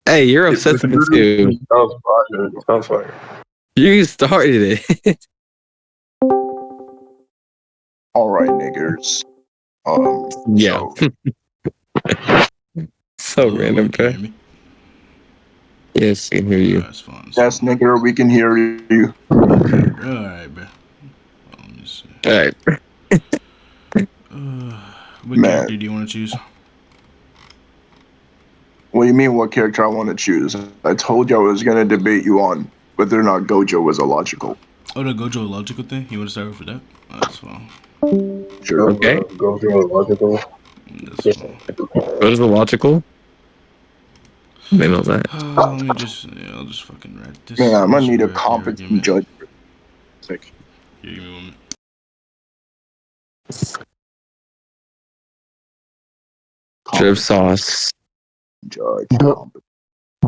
Hey, you're It was obsessed with it literally too. sounds fire. It sounds fire. You started it. All right, niggers. Yeah. So random, Can you bro. hear me? Yes, I can hear you. That's fine. Yes, nigger, we can hear you. Okay, bro. All right, bro. Let me see. All right. What Man. character do you want to choose? What do you mean? What character I want to choose? I told you I was gonna debate you on whether or not Gojo was illogical. Oh, the Gojo logical thing. You want to start with that? That's fine. Sure. Okay. Go through a logical. That's fine. What is the logical? They know that. Let me just. Yeah, I'll just fucking write this. Man, I'm I'll gonna just need a write your competent argument. judge. Here, give me 1 minute. Drip sauce. Judge. Do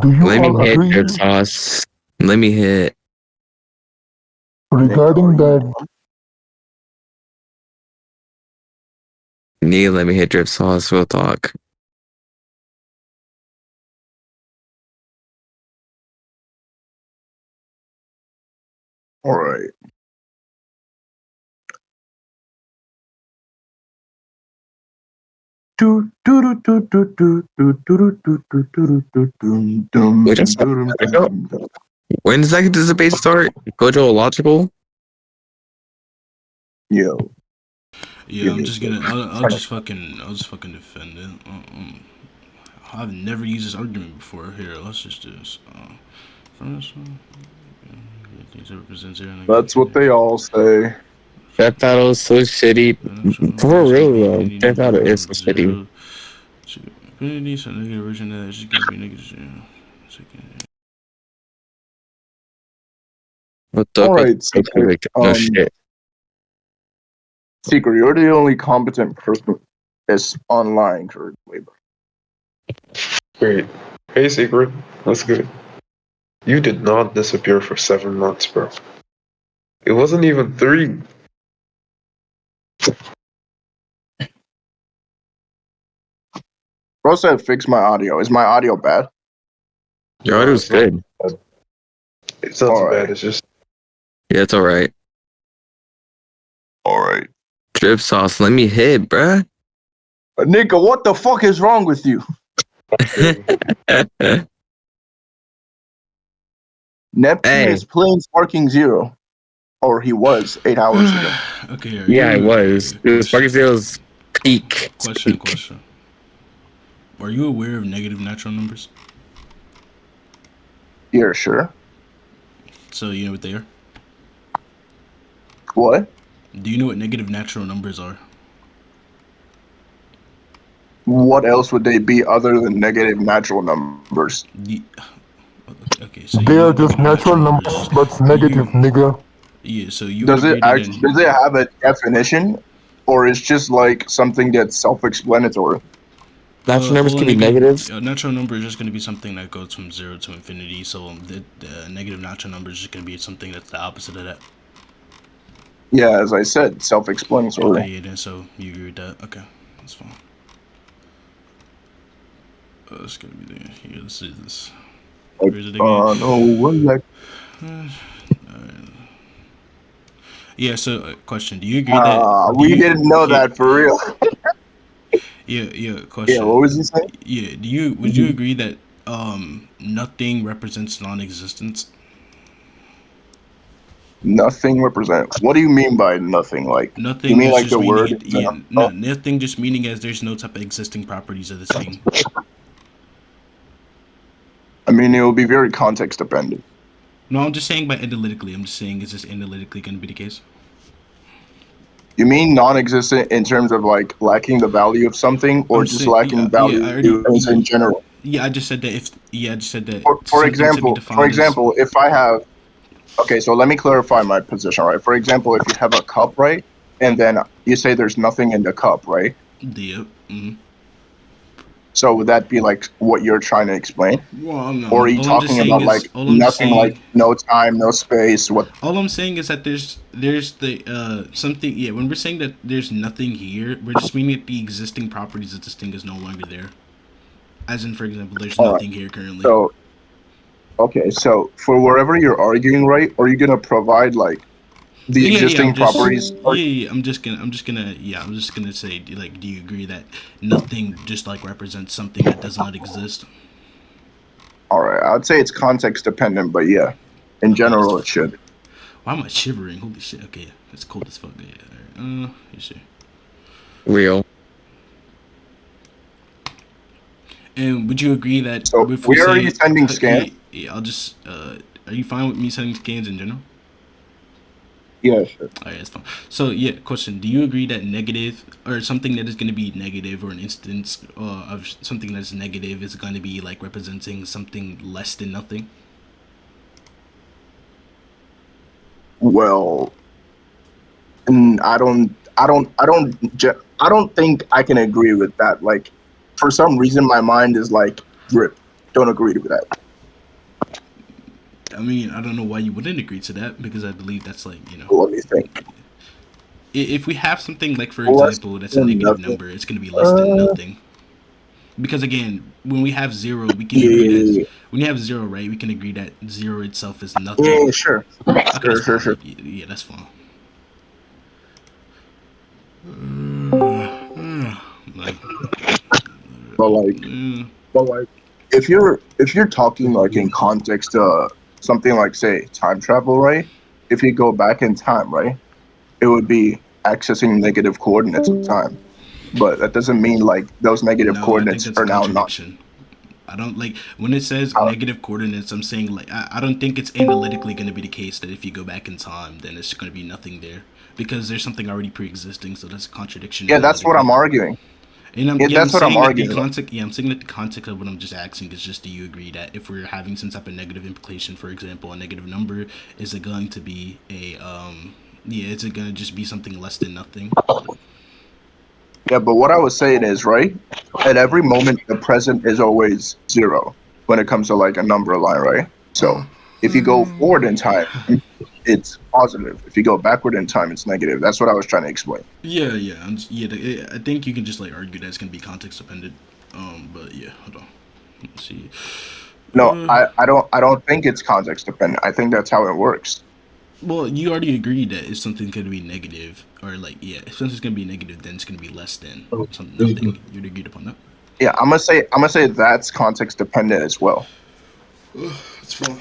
you Let me all hit agree drip sauce. Let me hit. regarding that? Need let me hit drip sauce. We'll talk. All right. Wait, that's when does that debate start? Gojo logical? Yo. Yeah, I'm just gonna. I'll just fucking defend it. I've never used this argument before. Here, let's just do this. From this one, That's what they all say. Death Battle is so shitty. For real though, Death Battle is so shitty. Infinity, so negative version that is just gonna be negative. What the? All right, No shit. Secret, you're the only competent person that's online currently. Great. Hey, Secret. That's good. You did not disappear for 7 months, bro. It wasn't even 3. Bro said fix my audio. Is my audio bad? Your audio's good. It's not too Alright. bad. It's just. Yeah, it's alright. Alright. Drip sauce, let me hit, bruh. Nigga, what the fuck is wrong with you? Neptune Hey. is playing Sparking Zero. Or he was 8 hours ago. Okay, Yeah, it was. It was Sparky Zero's peak. Question. Are you aware of negative natural numbers? Yeah, sure. So you know what they are? What? Do you know what negative natural numbers are? What else would they be other than negative natural numbers? Okay, so They are just natural numbers, but it's negative, nigga. Yeah, so you Does would it agree actually does it have a definition? Or it's just like something that's self-explanatory? Natural numbers can be negatives. Natural number is just going to be something that goes from 0 to infinity. So the negative natural number is just going to be something that's the opposite of that. Yeah, as I said, self-explanatory. Okay, yeah, then so you agree with that? Okay, that's fine. It's gonna be there. Here, let's see this. Where's it again? No, what is that? Yeah. So, question: do you agree that? We didn't know that for real. Yeah. Question. Yeah, what was he saying? Yeah. Would you agree that nothing represents non-existence? Nothing represent. What do you mean by nothing? Like, Nothing. you mean That's like just the meaning word? it. Yeah. No. Nothing. Just meaning as there's no type of existing properties of this thing. I mean, it will be very context dependent. No, I'm just saying by analytically. I'm just saying is this analytically going to be the case? You mean non-existent in terms of like lacking the value of something, or just lacking value in general? Yeah, I just said that if. Yeah, I just said that. For example, if I have. Okay, so let me clarify my position, right? For example, if you have a cup, right, and then you say there's nothing in the cup, right? Yeah. Mm-hmm. So would that be like what you're trying to explain? Well, no. Or are you talking about like nothing, like no time, no space? What? All I'm saying is that there's the something. Yeah, when we're saying that there's nothing here, we're just meaning that the existing properties of this thing is no longer there. As in, for example, there's All right. nothing here currently. So, okay, so for wherever you're arguing, right, are you gonna provide like the existing properties? I'm just gonna say, like, do you agree that nothing just like represents something that does not exist? All right, I'd say it's context dependent, but yeah, in Okay, general, it should. why am I shivering? Holy shit. Okay, yeah, it's cold as fuck. Yeah, all right. You see. Real. And would you agree that So if we we already say, sending scans. I'll just, are you fine with me sending scans in general? Yeah, sure. Alright, that's fine. So yeah, question: do you agree that negative or something that is going to be negative, or an instance of something that's negative, is going to be like representing something less than nothing? Well, I don't think I can agree with that. Like, for some reason, my mind is like, drip. Don't agree with that. I mean, I don't know why you wouldn't agree to that, because I believe that's like, Let me think. If we have something like, for Less example, that's a than negative nothing. number, it's going to be less than nothing. Because again, when we have zero, we can agree that Yeah, when you have zero, right, we can agree that zero itself is yeah, nothing. sure, Okay, that's fine. sure. Yeah, that's fine. Like, But like, mm, if you're talking like in context, something like say time travel, right? If you go back in time, right, it would be accessing negative coordinates of time. But that doesn't mean like those negative no, I think coordinates that's a are now not. contradiction. I don't like when it says Uh, negative coordinates. I'm saying, like, I don't think it's analytically going to be the case that if you go back in time, then it's going to be nothing there, because there's something already pre-existing. So that's a contradiction yeah, that's what analytically. I'm arguing. And Yeah, I'm that's what I'm saying that the arguing about. context. Yeah, I'm saying that the context of what I'm just asking is just, do you agree that if we're having some type of negative implication, for example, a negative number, is it going to be a yeah, is it going to just be something less than nothing? Yeah, but what I was saying is, right, at every moment, the present is always zero when it comes to like a number line, right? So if you go forward in time, it's positive. If you go backward in time, it's negative. That's what I was trying to explain. Yeah. I think you can just like argue that it's going to be context dependent. But yeah, hold on. Let's see. No, I don't think it's context dependent. I think that's how it works. Well, you already agreed that if something's going to be negative, or like, yeah, if something's going to be negative, then it's going to be less than some nothing. You agreed upon that. Yeah, I'm gonna say that's context dependent as well. That's fine.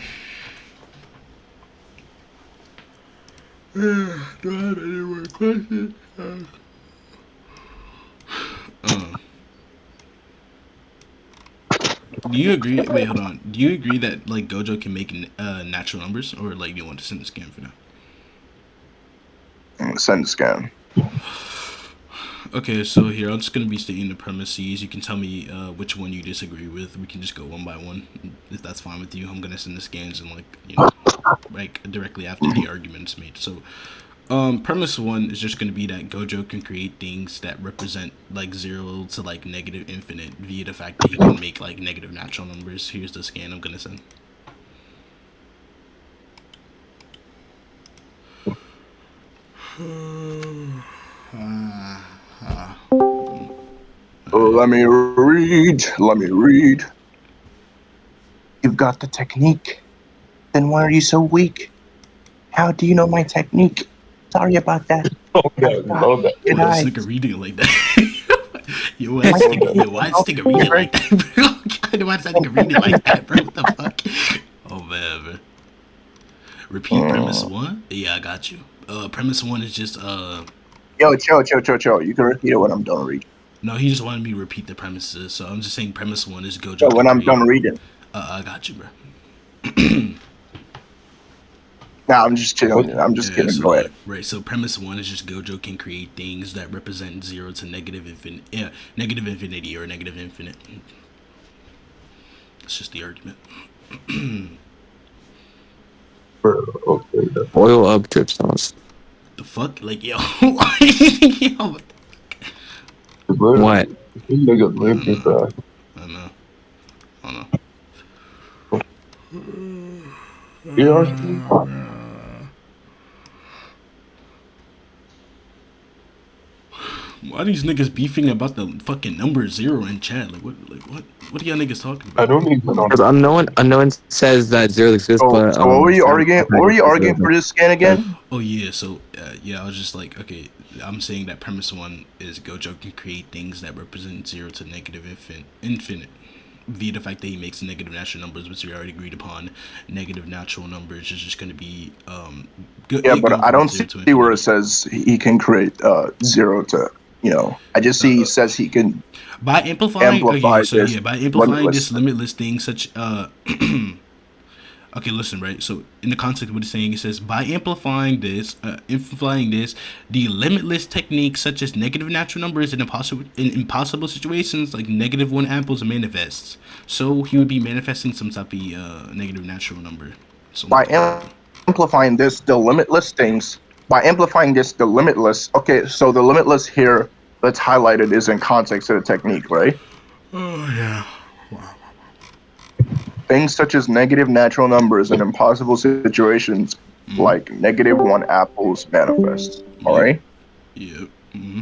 Do I have any more questions? Um, do you agree? Wait, hold on. Do you agree that like Gojo can make natural numbers, or like you want to send a scan for now? Send scan. Okay, so here I'm just gonna be stating the premises. You can tell me which one you disagree with. We can just go one by one, if that's fine with you. I'm gonna send the scans and like directly after the argument's made. So, premise one is just gonna be that Gojo can create things that represent like zero to like negative infinite via the fact that he can make like negative natural numbers. Here's the scan I'm gonna send. Let me read. Let me read. You've got the technique. Then why are you so weak? How do you know my technique? Sorry about that. Okay, okay. Good Why is eyes. this nigga reading it like that? Why is this nigga reading it like that, bro? God, why is that nigga reading it like that, bro? What the fuck? Oh man. Repeat premise one? Yeah, I got you. Premise one is just Yo, chill. You can repeat it when I'm done reading. no, he just wanted me to repeat the premises, so I'm just saying premise one is Yo, Gojo can when I'm create. done reading. I got you, bro. Nah, I'm just chilling. I'm just Yeah, kidding. so Go yeah, ahead. right. So premise one is just Gojo can create things that represent zero to negative infinite, yeah, negative infinity or negative infinite. It's just the argument. Okay. Oil up drip sauce. The fuck, like yo, yo, What? Niggas live too fast. I know, I know. You Why are these niggas beefing about the fucking number 0 in chat? What are y'all niggas talking I about? don't even know. Because unknown says that zero exists, So, but so what were you arguing? What were you arguing zero. for this scan again? Oh yeah, so I was just like, okay, I'm saying that premise 1 is Gojo can create things that represent 0 to negative infinite via the fact that he makes negative natural numbers, which we already agreed upon. Negative natural numbers is just going to be Yeah, it but going I from don't 0 see to where infinity. it says he can create 0 to, I just see he says he can By amplifying, amplify okay, so this yeah, by amplifying limitless. this limitless thing, such okay, listen, right? So in the context of what it's saying, it says by amplifying this, the limitless techniques such as negative natural numbers in impossible situations like -1 apples manifests. So he would be manifesting some type of negative natural number. So By amplifying this, the limitless things. By amplifying this, the limitless. Okay, so the limitless here that's highlighted is in context of the technique, right? oh yeah, wow. Things such as negative natural numbers in impossible situations, like -1 apples manifest. All Yep. right. Yep. Mm-hmm.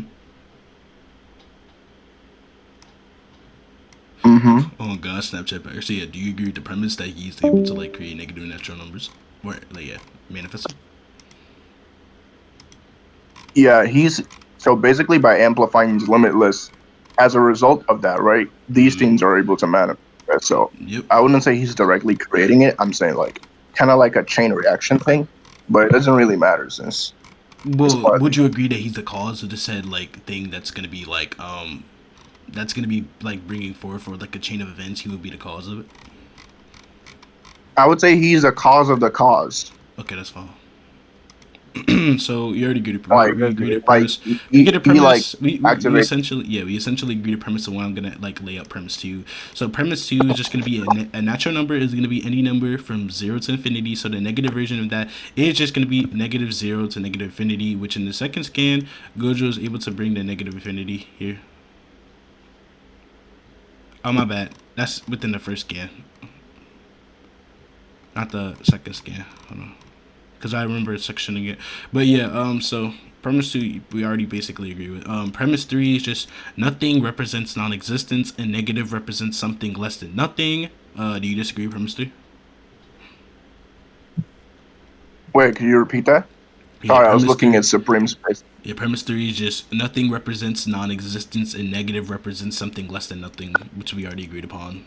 Mm-hmm. Oh god, Snapchat back. So yeah, do you agree with the premise that he's able to like create negative natural numbers, or like manifest them? Yeah, he's so basically by amplifying his limitless, as a result of that, right? These things are able to manifest. So Yep. I wouldn't say he's directly creating it. I'm saying like kind of like a chain reaction thing, but it doesn't really matter since it's Well, part of would the you agree that he's the cause of the said like thing that's gonna be like that's gonna be like bringing forth for like a chain of events? He would be the cause of it. I would say he's a cause of the cause. Okay, that's fine. So you already agreed. Like, We agreed to like premise. We get a he like premise. We activate. essentially we essentially agree to premise. So I'm gonna like lay out premise 2. So premise 2 is just gonna be a natural number is gonna be any number from 0 to infinity. So the negative version of that is just gonna be -0 to negative infinity. Which in the second scan, Gojo is able to bring the negative infinity here. Oh my bad. That's within the first scan, not the second scan. Hold on. Because I remember sectioning it. But yeah, so premise 2 we already basically agree with. Premise 3 is just nothing represents non-existence and negative represents something less than nothing. Do you disagree with premise 3? Wait, can you repeat that? Yeah, Sorry, I was premise looking 3. at Supreme Space. Yeah, premise 3 is just nothing represents non-existence and negative represents something less than nothing, which we already agreed upon.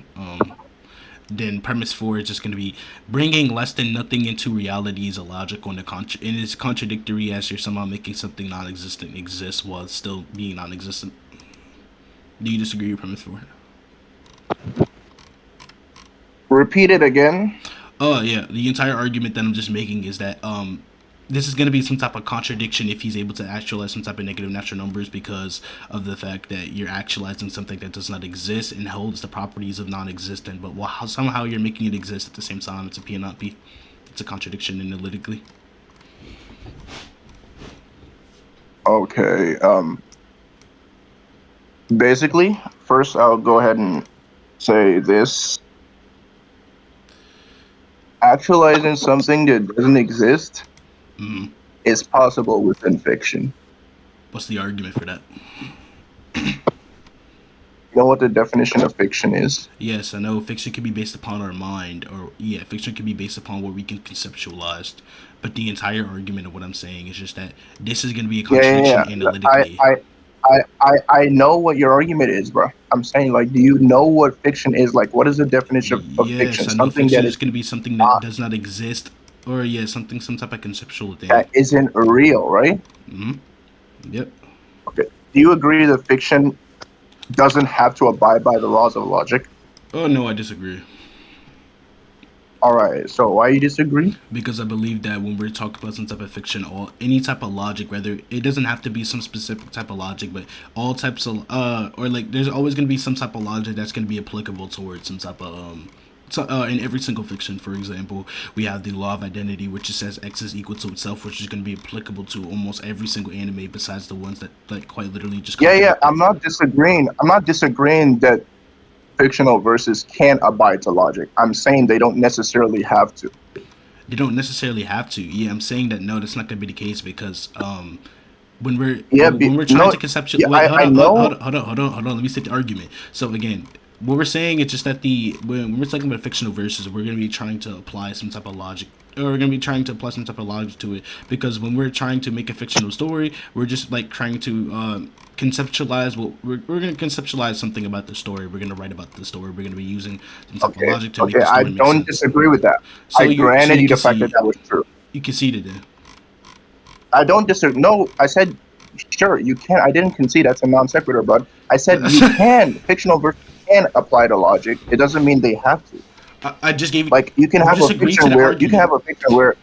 Then premise 4 is just going to be bringing less than nothing into reality is illogical and and it's contradictory as you're somehow making something non-existent exist while it's still being non-existent. Do you disagree with premise 4? Repeat it again. Oh yeah, the entire argument that I'm just making is that this is going to be some type of contradiction if he's able to actualize some type of negative natural numbers because of the fact that you're actualizing something that does not exist and holds the properties of non-existent, but somehow you're making it exist at the same time. It's a P and not P. It's a contradiction analytically. Okay. Basically, first I'll go ahead and say this. Actualizing something that doesn't exist is possible within fiction. What's the argument for that? You know what the definition of fiction is? Yes, I know fiction can be based upon our mind, or yeah, fiction can be based upon what we can conceptualize. But the entire argument of what I'm saying is just that this is going to be a contradiction Yeah. analytically. I know what your argument is, bro. I'm saying, like, do you know what fiction is? Like, what is the definition of fiction? Yes, I know Something fiction that is is going to be something that not, does not exist, or yeah, some type of conceptual thing. that isn't real, right? Yep. Okay. Do you agree that fiction doesn't have to abide by the laws of logic? Oh no, I disagree. All right. So why you disagree? Because I believe that when we're talking about some type of fiction or any type of logic, whether it doesn't have to be some specific type of logic, but all types of or like there's always going to be some type of logic that's going to be applicable towards some type of in every single fiction. For example, we have the law of identity, which says X is equal to itself, which is going to be applicable to almost every single anime besides the ones that like quite literally just Yeah. contradict it. I'm not disagreeing. I'm not disagreeing that fictional verses can abide to logic. I'm saying they don't necessarily have to. They don't necessarily have to. Yeah, I'm saying that no, that's not going to be the case because when we're Yeah, when we're trying no, to conceptual. yeah, Wait, hold I on, know. hold on. Let me state the argument. So again, what we're saying is just that when we're talking about fictional verses, we're going to be trying to apply some type of logic, or we're going to be trying to apply some type of logic to it, because when we're trying to make a fictional story, we're just like trying to conceptualize. Well, we're going to conceptualize something about the story. We're going to write about the story. We're going to be using some type of Okay, logic to make okay, the I story make don't sense. disagree with that. So I you granted you can the fact that see that was true. you conceded it. I don't disagree. No, I said, sure, you can. I didn't concede. That's a non sequitur, bud. I said you can. Fictional verses can apply to logic. It doesn't mean they have to. I just gave Like you can you have just a agreed to fiction the where you can argument. have a fiction where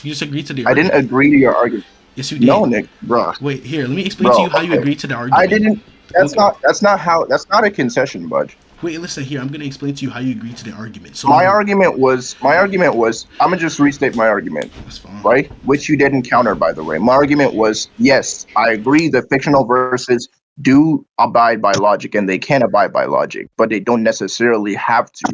You just agreed to the I didn't argument. agree to your argument. Yes, you No, did. Nick, bro, Wait, here. Let me explain to bro. you how you Okay, agreed to the I argument. didn't. Okay. That's not how. That's not a concession, bud. Wait, listen here. I'm gonna explain to you how you agreed to the argument. So number, My argument was. I'm gonna just restate my argument, that's fine. right? Which you didn't counter, by the way. My argument was yes, I agree that fictional verses do abide by logic and they can abide by logic, but they don't necessarily have to.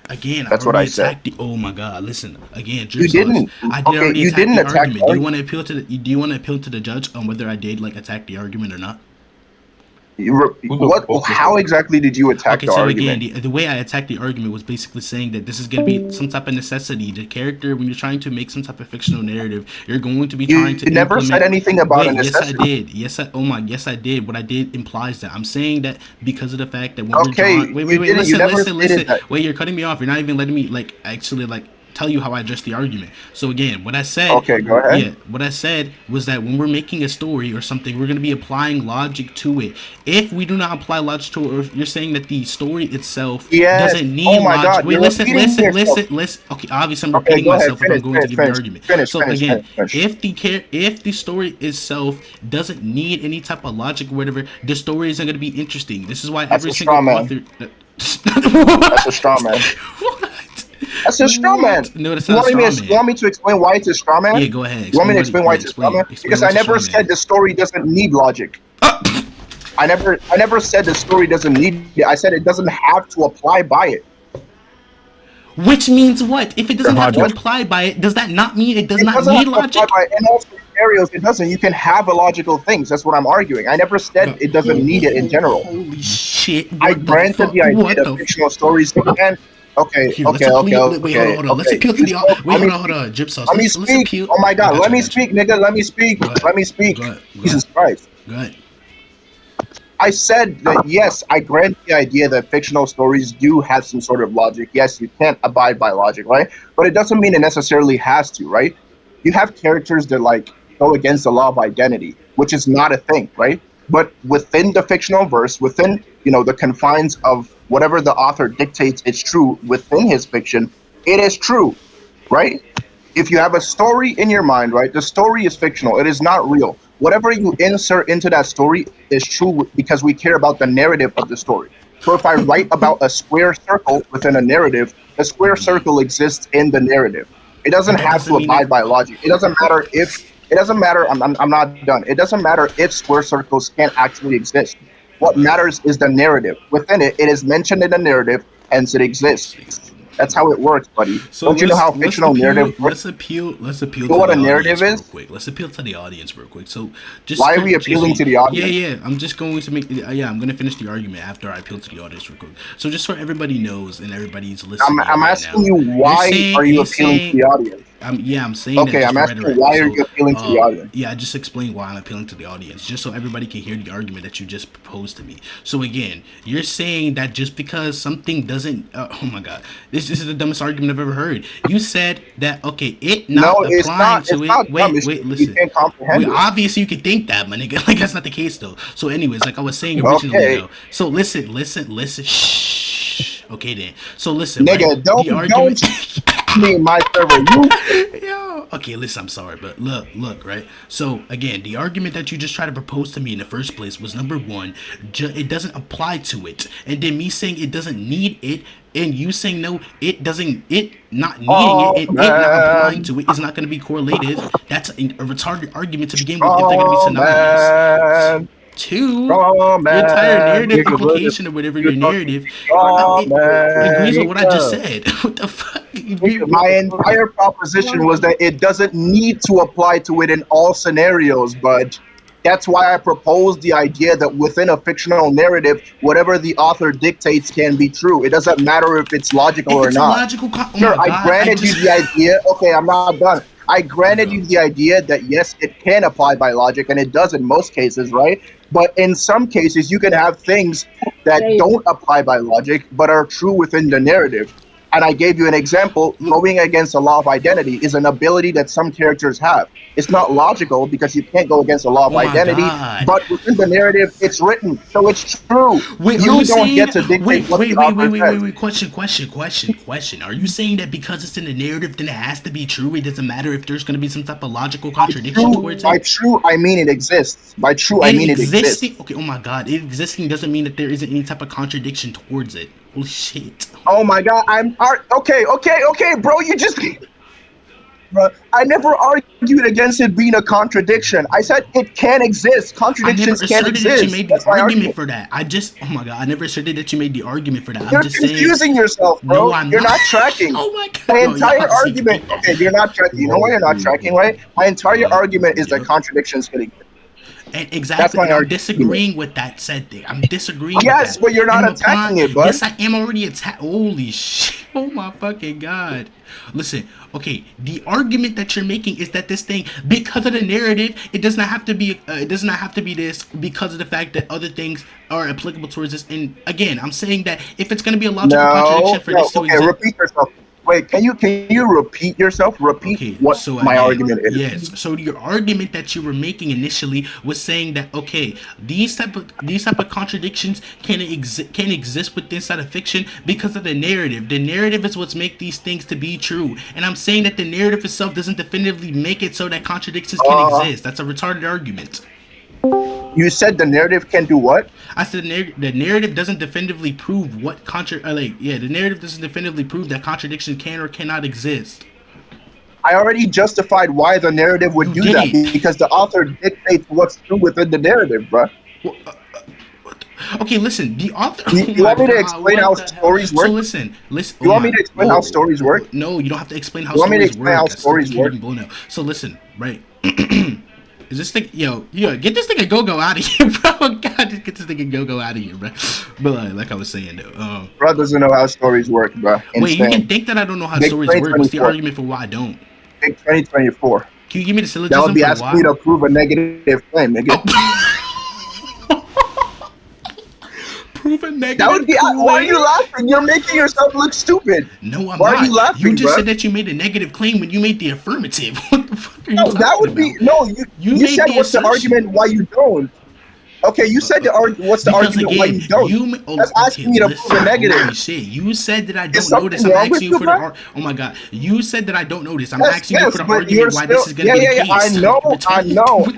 Again, I That's what I already said. attacked the. Oh my God! Listen again, drip You sauce. didn't. I did Okay, already you attack didn't the attack the argument. Do you argument. want to appeal to the? Do you want to appeal to the judge on whether I did like attack the argument or not? Who the What? fuck is How it? exactly did you attack Okay, the so again, argument? the way I attacked the argument was basically saying that this is going to be some type of necessity. The character, when you're trying to make some type of fictional narrative, you're going to be trying You to never said implement. anything about a Wait, yes, I necessity. did. Yes, I. Oh my, yes, I did. What I did implies that I'm saying that because of the fact that when we're Okay, drawing. Wait, you didn't. You listen, never listen, stated listen. that. Wait, you're cutting me off. You're not even letting me like actually like tell you how I addressed the argument. So again, what I said, Okay, go ahead. yeah, what I said was that when we're making a story or something, we're going to be applying logic to it. If we do not apply logic to it, or if you're saying that the story itself Yes. doesn't need Oh my logic. God, Wait, you're listen, repeating listen, yourself. listen, listen. Okay, obviously I'm Okay, repeating go ahead. myself if I'm Finish. going to Finish. give the Finish. argument. Finish. So Finish. again, Finish. Finish. if the story itself doesn't need any type of logic or whatever, the story isn't going to be interesting. This is why That's every a straw single man. author. That's a straw man. What? That's a straw man. What? No, that's You not a want me straw to? You man. want me to explain why it's a straw man? Yeah, go ahead. You want me Explain to what. explain why Yeah, it's a straw man? explain Because why I it's a straw never said man. the story doesn't need logic. I never said the story doesn't need it. I said it doesn't have to apply by it. Which means what? If it doesn't have to What? apply by it, does that not mean it does It not doesn't need have to apply logic? by it. In all scenarios, it doesn't. You can have illogical things. That's what I'm arguing. I never said it doesn't need it in general. Holy shit! I What the granted fuck? the idea What that the? fictional stories can. Okay, Here, let's okay, okay, appeal. Wait, hold on, okay, hold on. Let's okay. appeal to You the. spoke. Wait, hold on. Drip sauce. Let me Let's speak. appeal. Oh my I God, got let you. I me got you. speak, nigga. Let me speak. Go ahead. Let me speak. Go ahead. Go Jesus ahead. Christ. Go ahead. I said that yes, I grant the idea that fictional stories do have some sort of logic. Yes, you can't abide by logic, right? But it doesn't mean it necessarily has to, right? You have characters that like go against the law of identity, which is not a thing, right? But within the fictional verse, within the confines of whatever the author dictates is true within his fiction, it is true, right? If you have a story in your mind, right, the story is fictional. It is not real. Whatever you insert into that story is true because we care about the narrative of the story. So if I write about a square circle within a narrative, the square circle exists in the narrative. It doesn't But that have doesn't to mean it. abide by logic. It doesn't matter if it doesn't matter. I'm not done. It doesn't matter if square circles can't actually exist. What matters is the narrative. Within it, it is mentioned in the narrative, hence it exists. That's how it works, buddy. So Don't you know how let's fictional narrative appeal. works? Let's appeal You know to what the a narrative audience real is? quick. Let's appeal to the audience real quick. So just Why are we appealing to the yeah, audience? yeah. I'm just going to make yeah. I'm going to finish the argument after I appeal to the audience real quick. So just so everybody knows and everybody's listening I'm right asking now, you, why are you you're appealing to saying the audience? yeah, I'm saying that Okay, just I'm for asking you, rhetoric. why are So, you appealing to the audience? yeah, I just explained why I'm appealing to the audience, just so everybody can hear the argument that you just proposed to me. So again, you're saying that just because something doesn't, oh my God, this is the dumbest argument I've ever heard. You said that okay, it No, not it's applying not. to It's not it. dumb. Wait, You listen. can't We comprehend it. obviously you could think that, my nigga. Like that's not the case though. So, anyways, like I was saying originally Okay, though. So listen. Shh. Okay then. So listen, right? nigga, The don't argument. me in my server. Yo, okay, listen, I'm sorry, but look, right? So again, the argument that you just tried to propose to me in the first place was number one, it doesn't apply to it, and then me saying it doesn't need it, and you saying no, it doesn't, it not needing it, Oh and it not applying man, to it is not going to be correlative. That's a retarded argument to begin with if they're going to be oh synonymous. man, Two, oh your entire man. narrative Nigga, brother, application or whatever you're your talking narrative oh it man, agrees with what I just nigga. said. What the fuck? My entire proposition was that it doesn't need to apply to it in all scenarios, but That's why I proposed the idea that within a fictional narrative, whatever the author dictates can be true. It doesn't matter if it's logical If or it's a not. logical, oh Sure, my I god, I granted you just. the idea. Okay, I'm not done. I granted Yeah. you the idea that yes, it can apply by logic, and it does in most cases, right? But in some cases, you can have things that don't apply by logic, but are true within the narrative. And I gave you an example. Going against the law of identity is an ability that some characters have. It's not logical because you can't go against the law of Oh my identity, god. but within the narrative, it's written, so it's true. Wait, are You you don't saying? get to dictate Wait, what wait, the wait, wait, author wait, says. wait, wait. Question. Are you saying that because it's in the narrative, then it has to be true? It doesn't matter if there's going to be some type of logical contradiction towards By it. true, I mean it exists. By true, I It mean it exists. existing. Okay. Oh my god. It existing doesn't mean that there isn't any type of contradiction towards it. Holy shit. Oh my god, okay, bro. You just, bro. I never argued against it being a contradiction. I said it can exist. I never Contradictions can asserted that you exist. made the That's my argument argument. for that. Oh my god, I never asserted that you made the argument for that. I'm You're just saying, confusing yourself, no, bro. I'm You're not. not tracking. Oh my My god, no, entire y'all see, argument. beat that. Okay, you're not tracking. You know why you're not tracking, right? My entire argument is that Yep. contradictions can exist. And That's exactly, my and I'm argument. disagreeing with that said thing. I'm disagreeing Yes, with that. but you're not And attacking it, bud. yes, I am already attacked. Holy shit! Oh my fucking god! Listen, okay, the argument that you're making is that this thing, because of the narrative, it does not have to be. It does not have to be this because of the fact that other things are applicable towards this. And again, I'm saying that if it's going to be a logical contradiction for this to Okay, exist. repeat yourself. Wait, can you repeat yourself? Repeat Okay, what so my again, argument is. yes. So your argument that you were making initially was saying that okay, these type of contradictions can exist within inside of fiction because of the narrative. The narrative is what's make these things to be true. And I'm saying that the narrative itself doesn't definitively make it so that contradictions can exist. That's a retarded argument. You said the narrative can do what? I said the narrative doesn't definitively prove what the narrative doesn't definitively prove that contradictions can or cannot exist. I already justified why the narrative would You do that didn't. because the author dictates what's true within the narrative, bro. Well, okay, listen. The author. You, Oh you my want me to god! explain What how the hell? stories So work? listen. You want me to explain how stories work? No, you don't have to explain how You want me to stories explain work. how I still stories think you're work? even blown out. So listen, right? Is this thing, get this thing go out of here, bro. God, just get this thing go out of here, bro. But like I was saying though, Bro doesn't know how stories work, bro. wait, you can Insane. think that I don't know how Big stories work. What's the 2024. argument for why I don't? Big 2024. Can you give me the That would syllogism be for asking why? me to prove a negative claim, nigga. Prove a negative. That would be. Why are you laughing? You're making yourself look stupid. No, I'm Why not. are you laughing, You just bro? said that you made a negative claim when you made the affirmative. What the fuck are you No, talking that would about? be no. You made said the what's the assertion. argument why you don't? Okay, you said what's the Because argument why again, you don't? That's asking me to prove a negative. Holy shit! You said that I Is don't know this. something I'm wrong with asking you you, for the bro? oh my god! You said that I don't know this. I'm Yes, asking you for the but you're argument why still this is gonna be the case.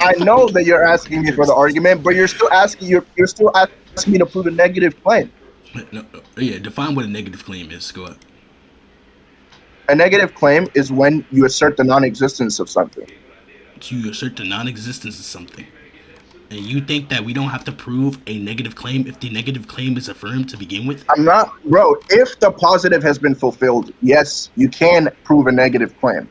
I know that you're asking me for the argument, but you're still asking me to prove a negative claim. No, yeah, define what a negative claim is. Go ahead. A negative claim is when you assert the non-existence of something. You assert the non-existence of something. And you think that we don't have to prove a negative claim if the negative claim is affirmed to begin with? I'm not, bro. If the positive has been fulfilled, yes, you can prove a negative claim.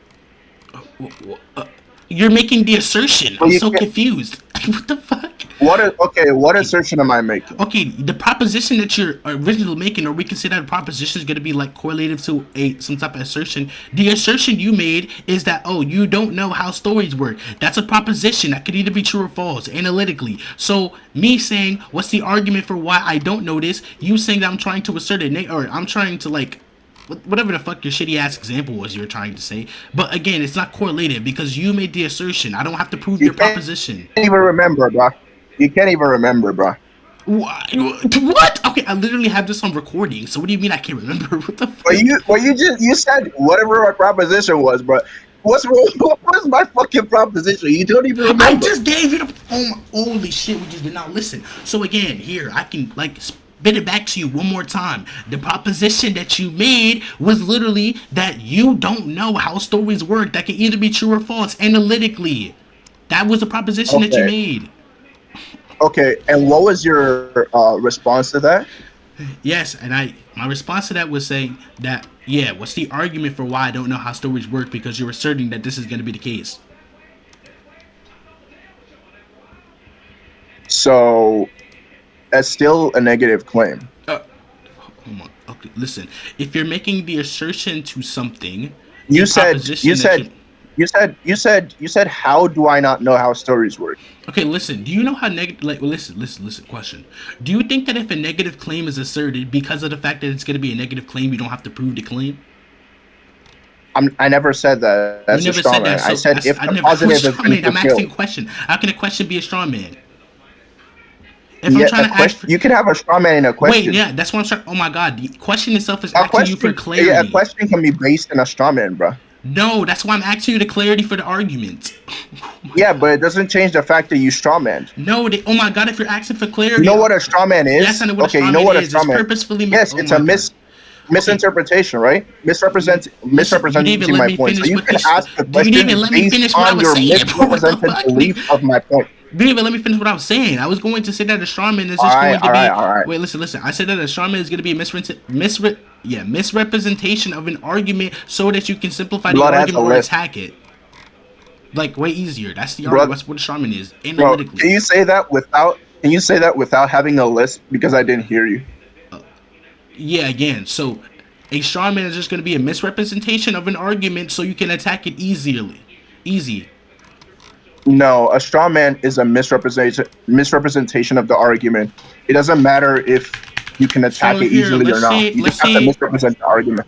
You're making the assertion. I'm so confused. What the fuck? What assertion am I making? Okay, the proposition that you're originally making, or we can say that a proposition is going to be like correlative to some type of assertion. The assertion you made is that, oh, you don't know how stories work. That's a proposition that could either be true or false analytically. So me saying, what's the argument for why I don't know this? You saying that I'm trying to assert it, or I'm trying to like, whatever the fuck your shitty ass example was you were trying to say. But again, it's not correlated because you made the assertion. I don't have to prove your proposition. You can't even remember, bro. You can't even remember, bro. What? Okay, I literally have this on recording. So what do you mean I can't remember? What the fuck? You said whatever my proposition was, bro. What was my fucking proposition? You don't even remember. I just gave you the holy shit. We just did not listen. So again, here I can like spit it back to you one more time. The proposition that you made was literally that you don't know how stories work. That can either be true or false analytically. That was the proposition that you made. Okay, and what was your response to that? Yes, and my response to that was saying that, yeah, what's the argument for why I don't know how stories work? Because you're asserting that this is going to be the case. So that's still a negative claim. Hold on. Okay, listen. If you're making the assertion to something, the You said, you proposition that said, you said, how do I not know how stories work? Okay, listen. Do you know how negative? Like, listen. Question. Do you think that if a negative claim is asserted because of the fact that it's going to be a negative claim, you don't have to prove the claim? I never said that. You That's a never straw said that. man. I So said if I the never. positive has Straw been man. I'm asking a fulfilled. question. How can a question be a straw man? If I'm Yeah, trying a to ask question. for. You can have a straw man in a Wait, question. yeah, that's what I'm trying. Oh my god, the question itself is A asking you for question, yeah, a clarity. question can be based in a straw man, bro. No, that's why I'm asking you the clarity for the argument. Oh Yeah, god. but it doesn't change the fact that you straw man. No, oh my god, if you're asking for You clarity, know what a straw man yes, is? I know what a Okay, straw you know man what a is. straw It's man. purposefully. Yes, Oh it's a my god. Okay, misinterpretation, right? listen, you didn't even Misrepresenting let my me point. So finish you what can this. ask a You didn't even question let me based finish what I on was your saying, bro. What the misrepresented fuck, belief nigga? of my point. You didn't even let me finish what I was saying. I was going to say that a straw man is All just right, going to all right, be. all right. Wait, listen. I said that a straw man is going to be a misrepresentation of an argument so that you can simplify the Blood has a argument or list, attack it. Like way easier. That's the argument. brother. That's what a straw man is Bro, analytically. can you say that without? Can you say that without having a list? Because I didn't hear you. Yeah, again. So a straw man is just going to be a misrepresentation of an argument so you can attack it easily. Easy. No, a straw man is a misrepresentation of the argument. It doesn't matter if you can attack So it here, easily or not. You let's just have to see. misrepresent the argument.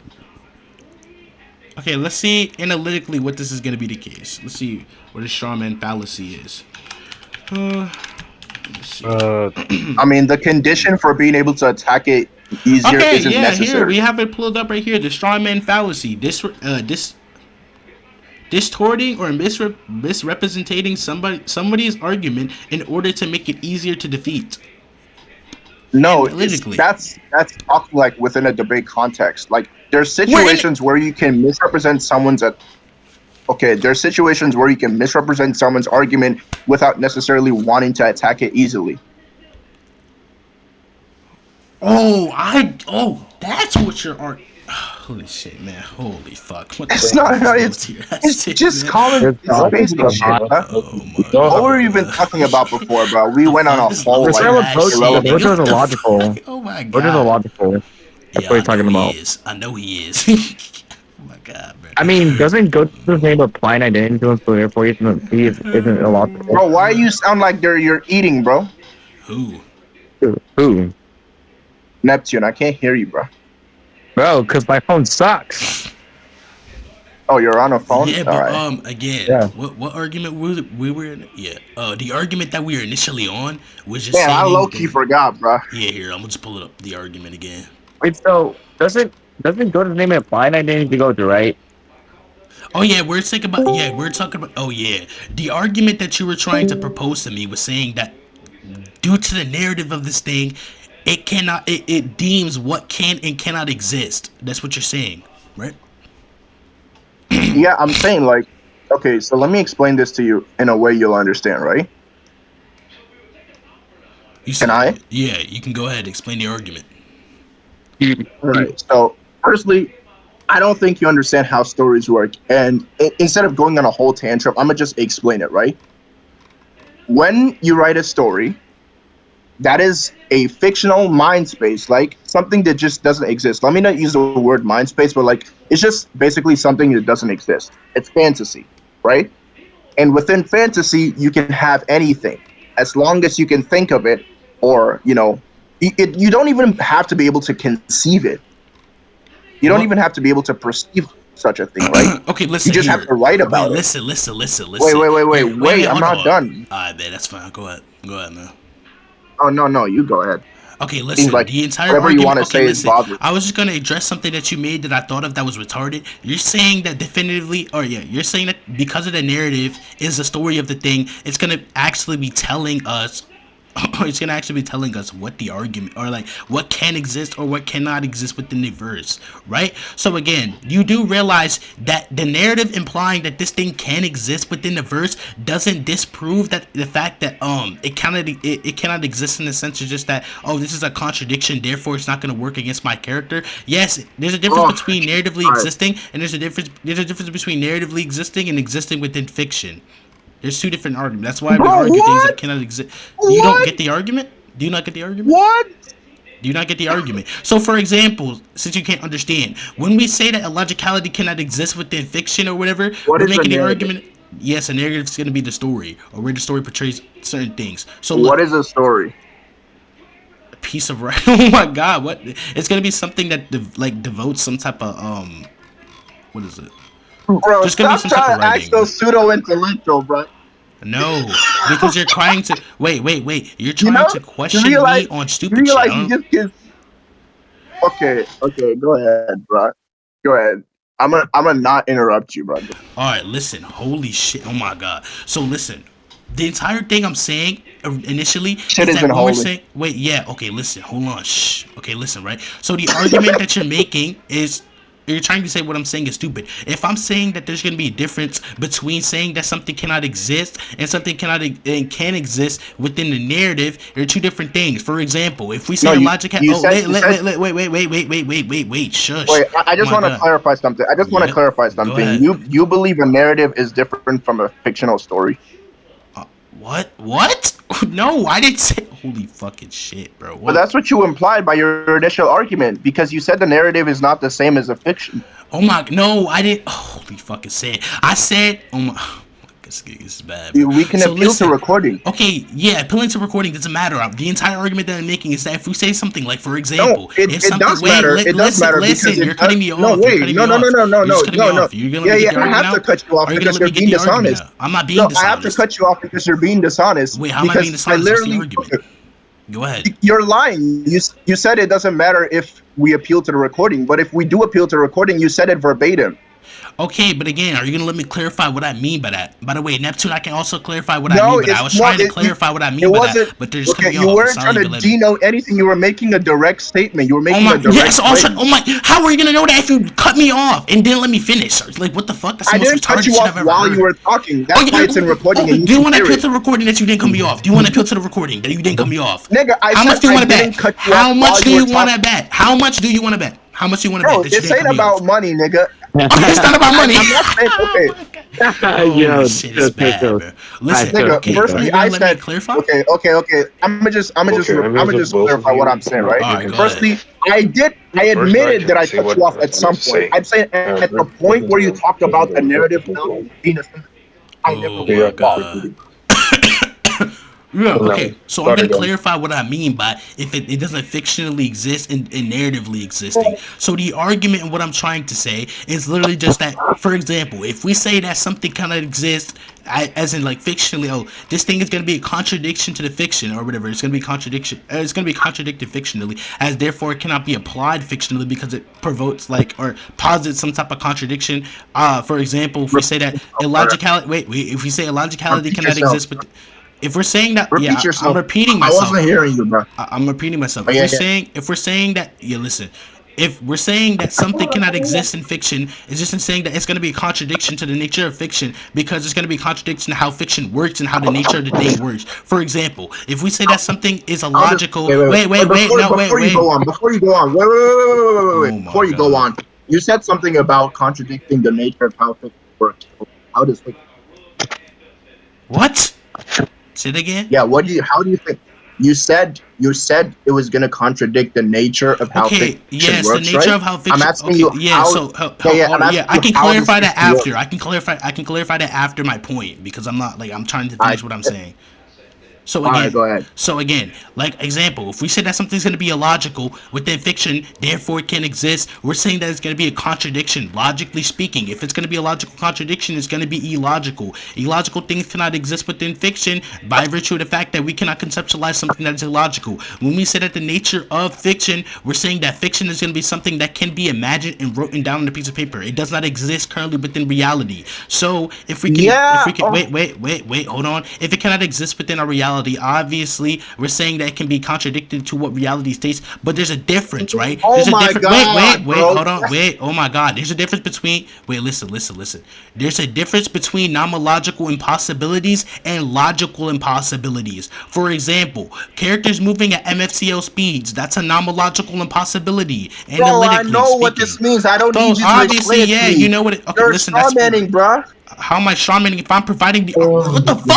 Okay, let's see analytically what this is going to be the case. Let's see what a straw man fallacy is. Let's see. I mean, the condition for being able to attack it easier Okay, isn't yeah, here necessary. we have it pulled up right here. The straw man fallacy. Distorting or misrepresenting somebody's argument in order to make it easier to defeat. No, Analytically. that's talking like within a debate context. Like there's We're in. situations where you can misrepresent someone's. Okay, there's situations where you can misrepresent someone's argument without necessarily wanting to attack it easily. That's what you're Holy shit, man! Holy fuck! What the It's fuck not. is No, this here? it's That's it, just man. common. It's I think basic it's shit, hot. bro. Oh my What were god. we even talking about before, bro? We went on a This whole low It's like not ass approach. shit, The irrelevant. approach nigga. What is the illogical. fuck? Oh my Approach is god. illogical. That's Yeah, what I you're talking know he about. is. I know he is. Oh my god, bro. I mean, doesn't Goku's name apply an identity to him, so therefore isn't illogical? Bro, why you sound like you're eating, bro? Who? Who? Neptune, I can't hear you, bro. Bro, because my phone sucks. Oh, you're on a phone? Yeah, All but right. again, Yeah. what argument we were in? Yeah, the argument that we were initially on was just Man, I saying low-key that. forgot, bro. Yeah, here I'm gonna just pull it up the argument again. Wait, so doesn't Goku's name apply an identity to Goku, right? Oh yeah, we're talking about. Oh yeah, the argument that you were trying to propose to me was saying that due to the narrative of this thing, it deems what can and cannot exist. That's what you're saying, right? Yeah, I'm saying like, okay, so let me explain this to you in a way you'll understand, right? You Can I? said, yeah, you can go ahead and explain the argument. All right. So, firstly, I don't think you understand how stories work. And instead of going on a whole tantrum, I'm going to just explain it, right? When you write a story, that is a fictional mind space, like something that just doesn't exist. Let me not use the word mind space, but like it's just basically something that doesn't exist. It's fantasy, right? And within fantasy, you can have anything as long as you can think of it, or you don't even have to be able to conceive it. You don't What? even have to be able to perceive such a thing, right? Okay, You listen just have here. to write Wait, about it. listen. Wait, wait, wait, wait, Here, wait. I'm hold not on. done. Alright, man, that's fine. Go ahead, man. Oh, no, you go ahead. Okay, Seems listen, like the entire whatever you want argument. to Okay, say is listen, bothering. I was just gonna address something that you made that I thought of that was retarded. You're saying that definitively, or yeah, you're saying that because of the narrative is the story of the thing, it's gonna actually be telling us. It's gonna actually be telling us what the argument or like what can exist or what cannot exist within the verse, right? So again, you do realize that the narrative implying that this thing can exist within the verse doesn't disprove that the fact that it cannot exist in the sense of just that, oh, this is a contradiction, therefore it's not gonna work against my character. Yes, there's a difference between narratively all right. existing and there's a difference between narratively existing and existing within fiction. There's two different arguments. That's why we Bro, argue things that what? cannot exist. You don't What? get the argument? Do you not get the argument? What? Do you not get the argument? So, for example, since you can't understand, when we say that illogicality cannot exist within fiction or whatever, What we're is a making the narrative? argument. Yes, a narrative is going to be the story, or where the story portrays certain things. So, What look, is a story? a piece of right. Oh my God, what? It's going to be something that devotes some type of what is it? Bro, There's gonna be stop some type trying of to act writing. so pseudo-intellectual, bro. No, because you're trying to wait. You're trying know, to question you realize, me on you stupid shit. realize I you don't, just get. Okay, go ahead, bro. Go ahead. I'm gonna not interrupt you, bro. all right, listen. Holy shit. Oh my God. So listen. The entire thing I'm saying initially Shit is that isn't when we're holy. saying, wait, yeah, okay, listen, hold on, shh. Okay, listen, right? So the argument that you're making is you're trying to say what I'm saying is stupid. If I'm saying that there's going to be a difference between saying that something cannot exist and something and can exist within the narrative, they're two different things. For example, if we say No, logic, you oh, said, wait, shush. wait, I Oh just my want to God. clarify something. I just want to Yeah, clarify go something. ahead. You believe a narrative is different from a fictional story? What? No, I didn't say. Holy fucking shit, bro. But What? that's what you implied by your initial argument, because you said the narrative is not the same as a fiction. Oh my, no, I didn't. Oh, holy fucking shit. I said, oh my. This is bad, bro. We can So appeal to listen. recording. Okay, yeah, appealing to recording doesn't matter. The entire argument that I'm making is that if we say something like, for No, example, if it something, does matter. It does matter because listen, it you're does. cutting me No, off. You're wait, cutting no, me no, no, off. no, no, You're just no, cutting me no, no. off. You're gonna Yeah, let me yeah, get the I argument have to out? cut you off Are you because gonna let you're me get being the argument dishonest. out? I'm not being No, I dishonest. have to cut you off because you're being dishonest. Wait, how am I being Because I dishonest? What's the literally, argument? Go ahead. you're lying. You said it doesn't matter if we appeal to the recording, but if we do appeal to recording, you said it verbatim. Okay, but again, are you gonna let me clarify what I mean by that? By the way, Neptune, I can also clarify what I No, mean by that. I it's was more. trying to clarify what I It mean by that, wasn't. but they're just cutting Okay, me you off. It's weren't not trying to even letting me. denote anything. You were making a direct statement. You were Oh making my, a direct yes, also, claim. oh my, how are you gonna know that if you cut me off and didn't let me finish? Like, what the fuck? That's the I most didn't cut retarded you shit off I've ever while you heard. were talking. Oh, That's why it's in recording, and you do you can want to hear appeal it. to the recording that you didn't cut me off? Do you want to appeal to the recording that you didn't cut me off? Nigga, I How said much do you I want to bet? didn't cut you How off much while do you were you want to talking. bet? How much do you want to bet? How much do you want to bet Bro, that you this didn't ain't cut me about off? money, nigga. Okay, it's not about money. I'm not saying Oh okay, my God. Holy Yo, shit, it's bad, bro. Listen, so nigga. okay, are Firstly, you stupid. gonna I let me said clarify? okay. Okay, I mean, I'm if just both of clarify what you, I'm saying, right? All you right, can. go ahead. Firstly, I First, I admitted that can I say cut what you off I at wanted some to point. say. I'm saying at the point where you talked about the narrative not being a thing, I never Oh Okay, went my yeah, off. God. Yeah, okay. So I'm start gonna again. clarify what I mean by if it doesn't fictionally exist and narratively existing. So the argument and what I'm trying to say is literally just that. For example, if we say that something cannot exist, as in like fictionally, oh, this thing is gonna be a contradiction to the fiction or whatever. It's gonna be contradiction. It's gonna be contradicted fictionally, as therefore it cannot be applied fictionally because it provokes like or posits some type of contradiction. For example, if we say that illogicality, if we say illogicality Repeat cannot yourself. exist, but if we're saying that, Repeat yeah, I'm yourself. repeating I myself. wasn't hearing you, bro. I'm repeating myself. Oh, yeah, yeah. If we're saying that, yeah, listen. If we're saying that something cannot exist in fiction, it's just in saying that it's going to be a contradiction to the nature of fiction because it's going to be a contradiction to how fiction works and how the nature of the thing works. For example, if we say that something is a I'll just logical, wait. Before you go on, Oh before my you go God. on, you said something about contradicting the nature of how fiction works. How does fiction? What? Say it again. Yeah, how do you think? You said it was gonna contradict the nature of how Okay, fiction yes, the works, nature right? of how I'm fiction. asking Okay, you yeah. how. So, I'm yeah, asking I you can how does clarify that fiction work? after. I can clarify that after my point because I'm not like I'm trying to finish what I'm saying. So All right, again, go ahead. like example, if we say that something's going to be illogical within fiction, therefore it can exist, we're saying that it's going to be a contradiction, logically speaking. If it's going to be a logical contradiction, it's going to be illogical. Illogical things cannot exist within fiction by virtue of the fact that we cannot conceptualize something that is illogical. When we say that the nature of fiction, we're saying that fiction is going to be something that can be imagined and written down on a piece of paper. It does not exist currently within reality. So if we can, Yeah. wait, hold on. If it cannot exist within our reality, obviously we're saying that it can be contradicted to what reality states, but there's a difference, right? Oh There's a my difference. God, Wait, bro. hold on, wait. Oh my God, there's a difference between. Wait, listen. There's a difference between nomological impossibilities and logical impossibilities. For example, characters moving at MFCL speeds, that's a nomological impossibility, Bro, I analytically know what speaking. this means. I don't So need you to obviously, explain it yeah, to you me. know what it. Okay, You're listen, that's. strawmanning, bro. How am I strawmanning if I'm providing the? What the fuck?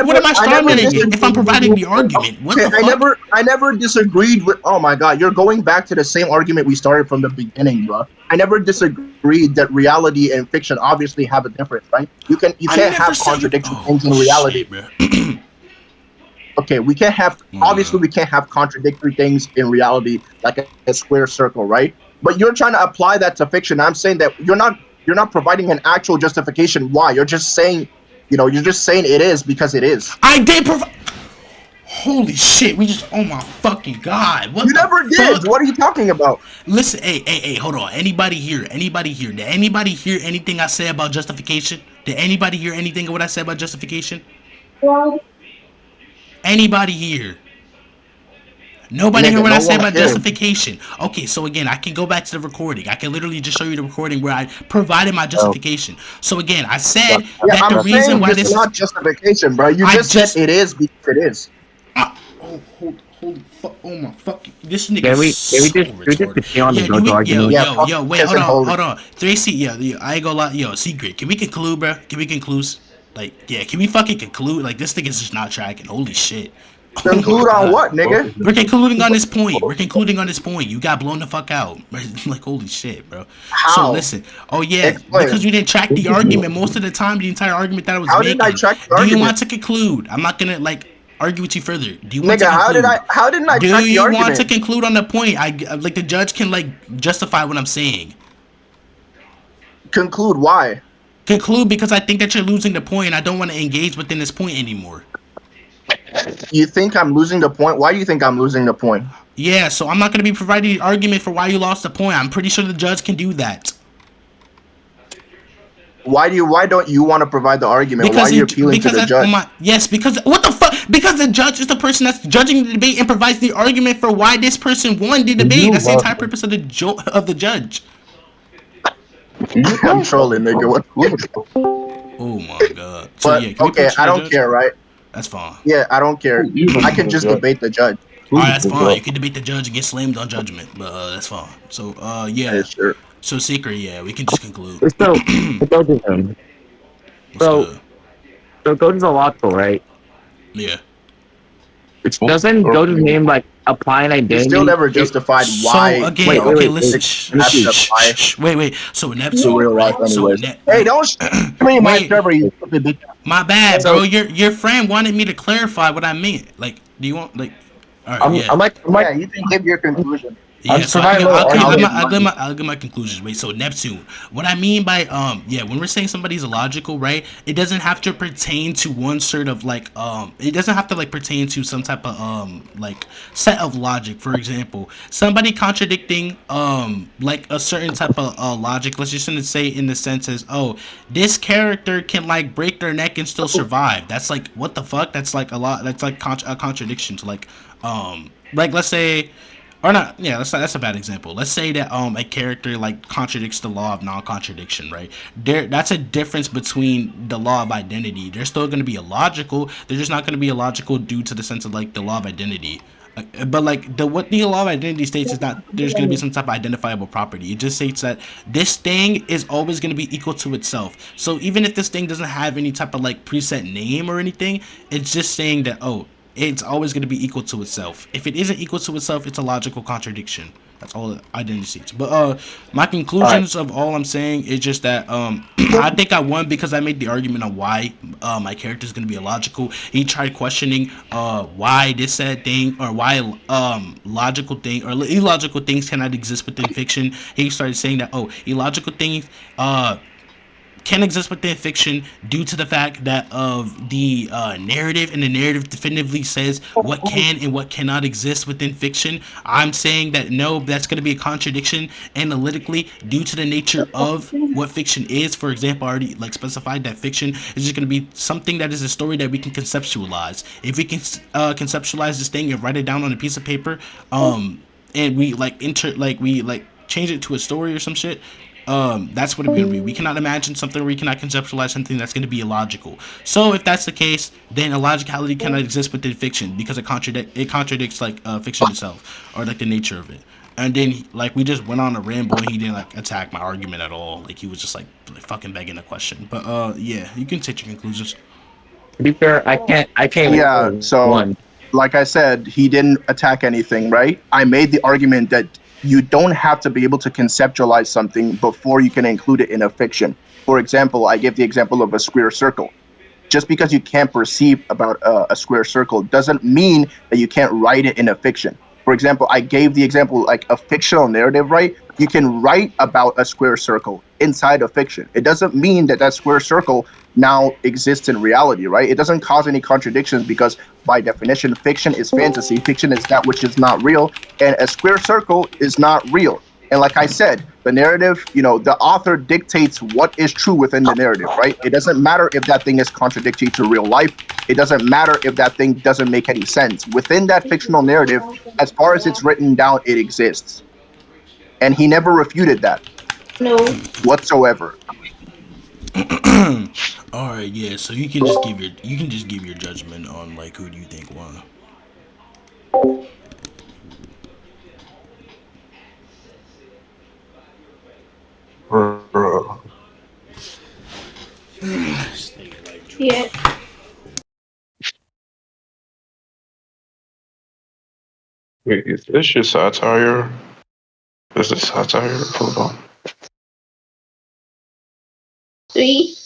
What am I strawmanning if I'm providing the argument? What the fuck? I never disagreed with. Oh my god, you're going back to the same argument we started from the beginning, bro. I never disagreed that reality and fiction obviously have a difference, right? You can't have contradictory things in reality. Shit, bro. Okay, we can't have obviously we can't have contradictory things in reality like a square circle, right? But you're trying to apply that to fiction. I'm saying that you're not providing an actual justification why. You're just saying, you're just saying it is because it is. I did provide. Holy shit! We just. Oh my fucking god! What? You never did. Fuck? What are you talking about? Listen, hey, hold on. Anybody here? Anybody here? Did anybody hear anything I say about justification? Did anybody hear anything of what I said about justification? Anybody here? Nobody heard what I said about justification. Okay, so again, I can go back to the recording. I can literally just show you the recording where I provided my justification. So again, I said that the reason why this is not justification, bro. You just said it is because it is. Holy fuck! Oh my fucking! This nigga. Can we just continue on the JoJo argument? Yo, wait, hold on. 3C, yo, I ain't gonna lie, yo, secret. Can we conclude, bro? Can we conclude? Like, yeah, can we fucking conclude? Like, this nigga's just not tracking. Holy shit. Conclude on what, nigga? We're concluding on this point. You got blown the fuck out. Like, holy shit, bro. How? So listen. Oh yeah, because you didn't track the argument most of the time. The entire argument that I was making. How did I track the argument? Do you want to conclude? I'm not gonna argue with you further. Do you want to conclude? How didn't I track the argument? Do you want to conclude on the point? The judge can justify what I'm saying. Conclude why? Conclude because I think that you're losing the point and I don't want to engage within this point anymore. You think I'm losing the point? Why do you think I'm losing the point? Yeah, so I'm not going to be providing the argument for why you lost the point. I'm pretty sure the judge can do that. Why don't you want to provide the argument? Why are you appealing to the judge? Yes, because what the fuck? Because the judge is the person that's judging the debate and provides the argument for why this person won the debate. That's the entire purpose of the judge. I'm trolling, nigga. What? Oh my god. So, but yeah, okay, I don't care, right? That's fine. Yeah, I don't care. I can just debate the judge. Alright, that's fine. You can debate the judge and get slammed on judgment, but that's fine. So, yeah. Sure. So, secret, yeah, we can just conclude. So Gojo's illogical, right? Yeah. Doesn't Gojo's name apply an identity? You still never justified why. So again, listen. Wait. So Neptune. Hey, don't me my server, you stupid bitch. My bad, bro. Your friend wanted me to clarify what I meant. Like, do you want Alright, yeah, you can give your conclusion. Yeah, so I'll give my conclusions. Wait, so Neptune. What I mean by when we're saying somebody's illogical, right? It doesn't have to pertain to one sort of it doesn't have to pertain to some type of set of logic. For example, somebody contradicting a certain type of logic. Let's just say in the sense as, oh, this character can break their neck and still survive. That's what the fuck? That's a lot. That's a contradiction to let's say. Or not, yeah, that's a bad example. Let's say that a character contradicts the law of non-contradiction, right? That's a difference between the law of identity. They're still going to be illogical. They're just not going to be illogical due to the sense of the law of identity. But what the law of identity states is that there's going to be some type of identifiable property. It just states that this thing is always going to be equal to itself. So even if this thing doesn't have any type of preset name or anything, it's just saying that, oh, it's always going to be equal to itself. If it isn't equal to itself, it's a logical contradiction. That's all identity states. But my conclusions of all I'm saying is just that I think I won because I made the argument on why my character is going to be illogical. He tried questioning why this said thing or why logical thing or illogical things cannot exist within fiction. He started saying that, oh, illogical things can exist within fiction due to the fact that of the narrative, and the narrative definitively says what can and what cannot exist within fiction. I'm saying that no, that's going to be a contradiction analytically due to the nature of what fiction is. For example, I already specified that fiction is just going to be something that is a story that we can conceptualize. If we can conceptualize this thing and write it down on a piece of paper, and we change it to a story or some shit, that's what it's gonna be. We cannot imagine something, or we cannot conceptualize something that's gonna be illogical. So if that's the case, then illogicality cannot exist within fiction because it contradicts fiction itself, or the nature of it. And then like we just went on a ramble and he didn't like attack my argument at all. Like he was just like fucking begging a question. But yeah, you can take your conclusions. To be fair, I can't even Yeah, know so one. like I said, he didn't attack anything, right? I made the argument that you don't have to be able to conceptualize something before you can include it in a fiction. For example, I gave the example of a square circle. Just because you can't perceive about a square circle doesn't mean that you can't write it in a fiction. For example, I gave the example like a fictional narrative, right? You can write about a square circle inside of fiction. It doesn't mean that that square circle now exists in reality, right? It doesn't cause any contradictions because by definition, fiction is fantasy. Fiction is that which is not real, and a square circle is not real. And like I said, the narrative, the author dictates what is true within the narrative, right? It doesn't matter if that thing is contradictory to real life. It doesn't matter if that thing doesn't make any sense. Within that fictional narrative, as far as it's written down, it exists. And he never refuted that whatsoever. All right, yeah. So you can just give your judgment on like who do you think won. Bro. Yeah. Wait, is this your satire? Is this satire? Hold on. 3,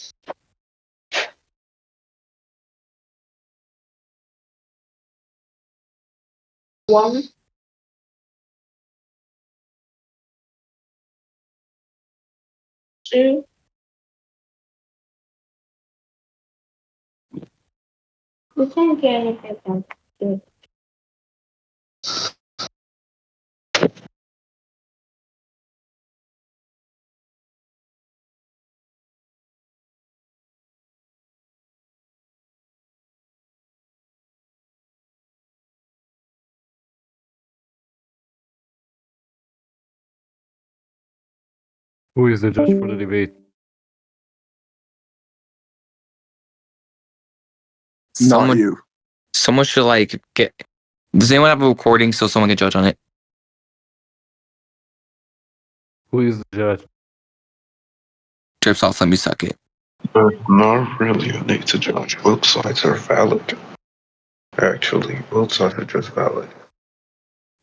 1, 2. We can't get anything from it. Who is the judge for the debate? Not Someone, you. someone should like get. Does anyone have a recording so someone can judge on it? Who is the judge? Drips off. Let me suck it. There's not really a need to judge. Both sides are valid. Actually, both sides are just valid.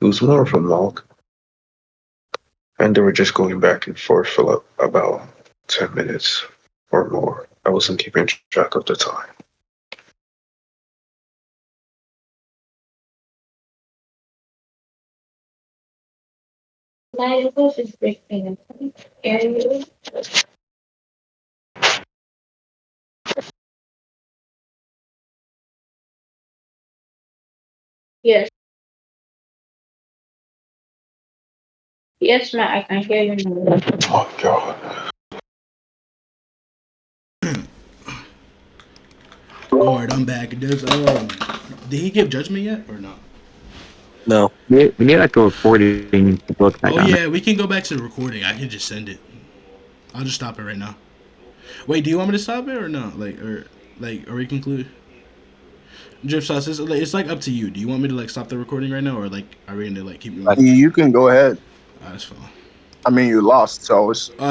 It was more of a mock, and they were just going back and forth for about 10 minutes or more. I wasn't keeping track of the time. Now your voice is breaking. Can you? Yes. Yes, Matt, I can hear you now. Oh my god. All right, I'm back. Did he give judgment yet or not? No. We need like a recording to look back Oh on. yeah, we can go back to the recording. I can just send it. I'll just stop it right now. Wait, do you want me to stop it or not? Are we conclude? Drip sauce, it's like up to you. Do you want me to like stop the recording right now, or like are we gonna like keep going? You can go ahead. That's fine. I mean, you lost, so it's You